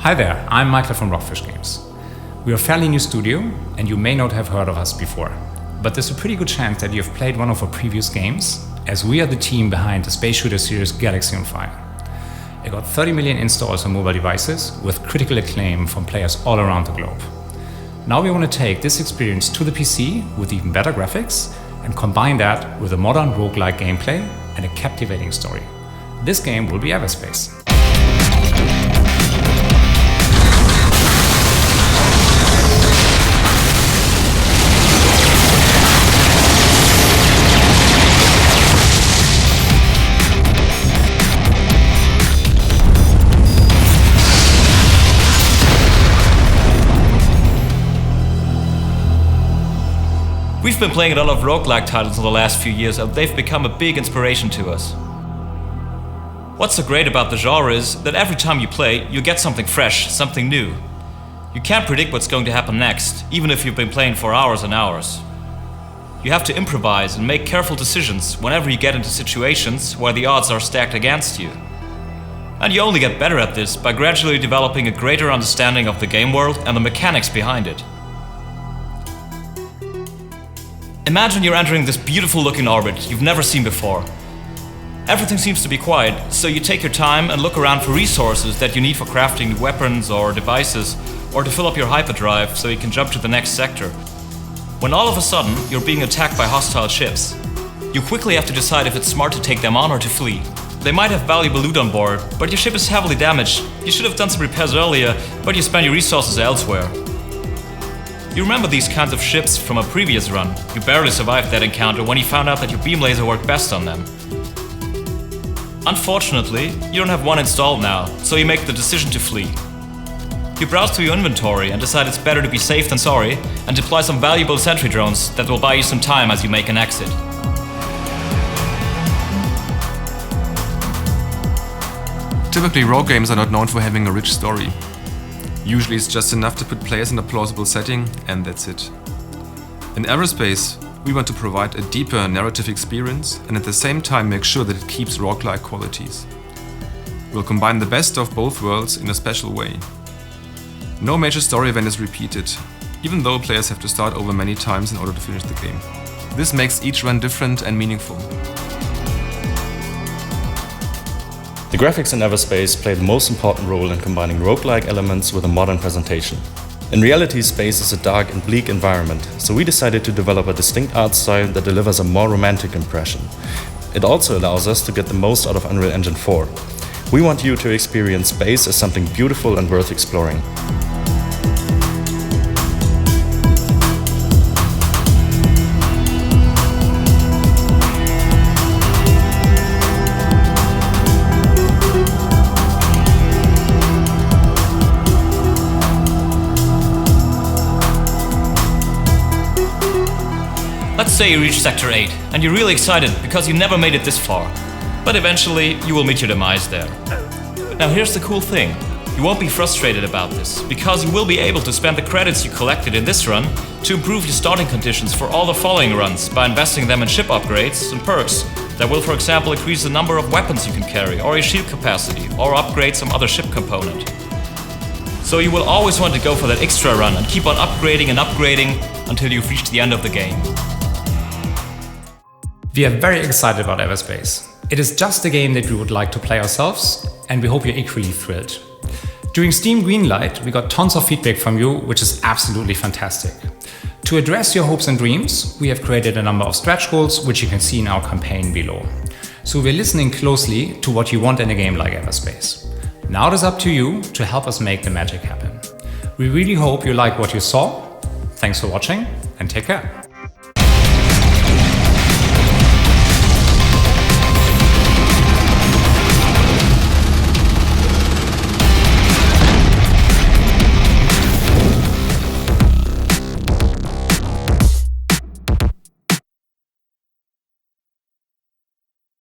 Hi there, I'm Michael from Rockfish Games. We're a fairly new studio, and you may not have heard of us before. But there's a pretty good chance that you've played one of our previous games, as we are the team behind the space shooter series Galaxy on Fire. It got 30 million installs on mobile devices, with critical acclaim from players all around the globe. Now we want to take this experience to the PC with even better graphics, and combine that with a modern roguelike gameplay and a captivating story. This game will be Everspace. We've been playing a lot of roguelike titles in the last few years, and they've become a big inspiration to us. What's so great about the genre is that every time you play, you get something fresh, something new. You can't predict what's going to happen next, even if you've been playing for hours and hours. You have to improvise and make careful decisions whenever you get into situations where the odds are stacked against you. And you only get better at this by gradually developing a greater understanding of the game world and the mechanics behind it. Imagine you're entering this beautiful looking orbit you've never seen before. Everything seems to be quiet, so you take your time and look around for resources that you need for crafting new weapons or devices, or to fill up your hyperdrive so you can jump to the next sector. When all of a sudden you're being attacked by hostile ships, you quickly have to decide if it's smart to take them on or to flee. They might have valuable loot on board, but your ship is heavily damaged. You should have done some repairs earlier, but you spend your resources elsewhere. You remember these kinds of ships from a previous run. You barely survived that encounter when you found out that your beam laser worked best on them. Unfortunately, you don't have one installed now, so you make the decision to flee. You browse through your inventory and decide it's better to be safe than sorry, and deploy some valuable sentry drones that will buy you some time as you make an exit. Typically, rogue games are not known for having a rich story. Usually it's just enough to put players in a plausible setting, and that's it. In Everspace, we want to provide a deeper narrative experience and at the same time make sure that it keeps roguelike qualities. We'll combine the best of both worlds in a special way. No major story event is repeated, even though players have to start over many times in order to finish the game. This makes each run different and meaningful. The graphics in Everspace play the most important role in combining roguelike elements with a modern presentation. In reality, space is a dark and bleak environment, so we decided to develop a distinct art style that delivers a more romantic impression. It also allows us to get the most out of Unreal Engine 4. We want you to experience space as something beautiful and worth exploring. Let's say you reach Sector 8, and you're really excited because you never made it this far. But eventually, you will meet your demise there. Now here's the cool thing. You won't be frustrated about this, because you will be able to spend the credits you collected in this run to improve your starting conditions for all the following runs by investing them in ship upgrades and perks that will, for example, increase the number of weapons you can carry, or your shield capacity, or upgrade some other ship component. So you will always want to go for that extra run and keep on upgrading and upgrading until you've reached the end of the game. We are very excited about Everspace. It is just a game that we would like to play ourselves, and we hope you're equally thrilled. During Steam Greenlight, we got tons of feedback from you, which is absolutely fantastic. To address your hopes and dreams, we have created a number of stretch goals, which you can see in our campaign below. So we're listening closely to what you want in a game like Everspace. Now it is up to you to help us make the magic happen. We really hope you like what you saw. Thanks for watching, and take care.